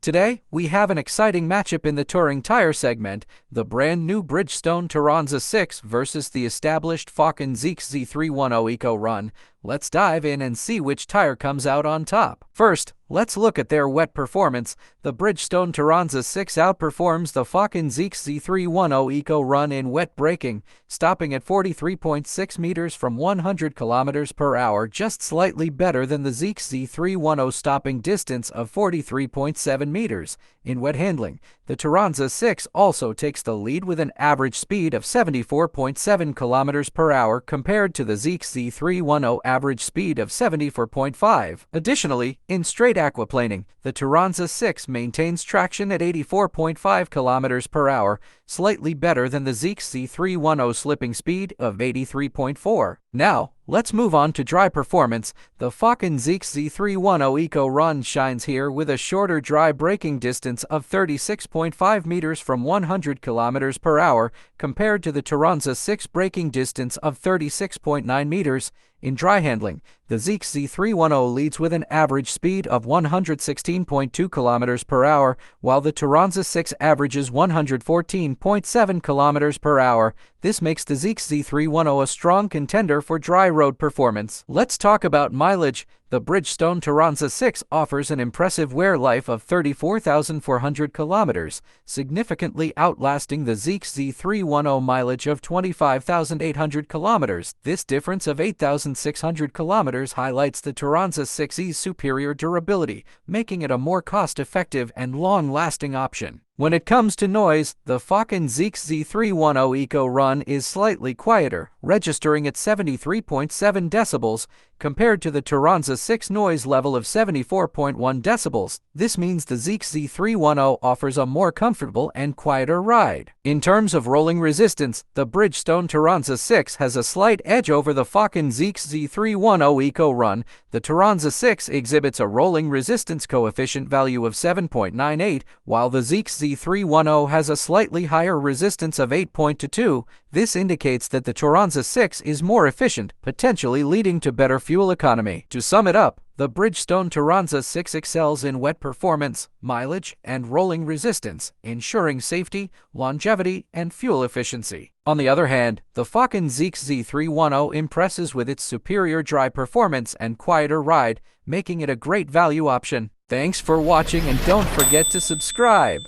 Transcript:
Today, we have an exciting matchup in the touring tire segment, the brand new Bridgestone Turanza 6 versus the established Falken ZIEX ZE310 EcoRun. Let's dive in and see which tire comes out on top. First, let's look at their wet performance. The Bridgestone Turanza 6 outperforms the Falken ZIEX ZE310 EcoRun in wet braking, stopping at 43.6 meters from 100 kilometers per hour, just slightly better than the ZIEX ZE310 stopping distance of 43.7 meters. In wet handling, the Turanza 6 also takes the lead with an average speed of 74.7 kilometers per hour compared to the ZIEX ZE310 average speed of 74.5. Additionally, in straight aquaplaning, the Turanza 6 maintains traction at 84.5 kilometers per hour, slightly better than the ZIEX ZE310 slipping speed of 83.4. Now, let's move on to dry performance. The Falken ZIEX ZE310 EcoRun shines here with a shorter dry braking distance of 36.5 meters from 100 kilometers per hour compared to the Turanza 6 braking distance of 36.9 meters. In dry handling, the ZIEX ZE310 leads with an average speed of 116.2 kilometers per hour, while the Turanza 6 averages 114.7 kilometers per hour. This makes the ZIEX ZE310 a strong contender for dry road performance. Let's talk about mileage. The Bridgestone Turanza 6 offers an impressive wear life of 34,400 kilometers, significantly outlasting the ZIEX ZE310 mileage of 25,800 kilometers. This difference of 8,600 kilometers highlights the Turanza 6's superior durability, making it a more cost-effective and long-lasting option. When it comes to noise, the Falken ZIEX ZE310 EcoRun is slightly quieter, registering at 73.7 decibels, compared to the Turanza 6 noise level of 74.1 decibels. This means the ZIEX ZE310 offers a more comfortable and quieter ride. In terms of rolling resistance, the Bridgestone Turanza 6 has a slight edge over the Falken ZIEX ZE310 EcoRun. The Turanza 6 exhibits a rolling resistance coefficient value of 7.98, while the ZIEX ZE310 has a slightly higher resistance of 8.22. This indicates that the Turanza 6 is more efficient, potentially leading to better fuel economy. To sum it up, the Bridgestone Turanza 6 excels in wet performance, mileage, and rolling resistance, ensuring safety, longevity, and fuel efficiency. On the other hand, the Falken ZIEX ZE310 impresses with its superior dry performance and quieter ride, making it a great value option. Thanks for watching, and don't forget to subscribe.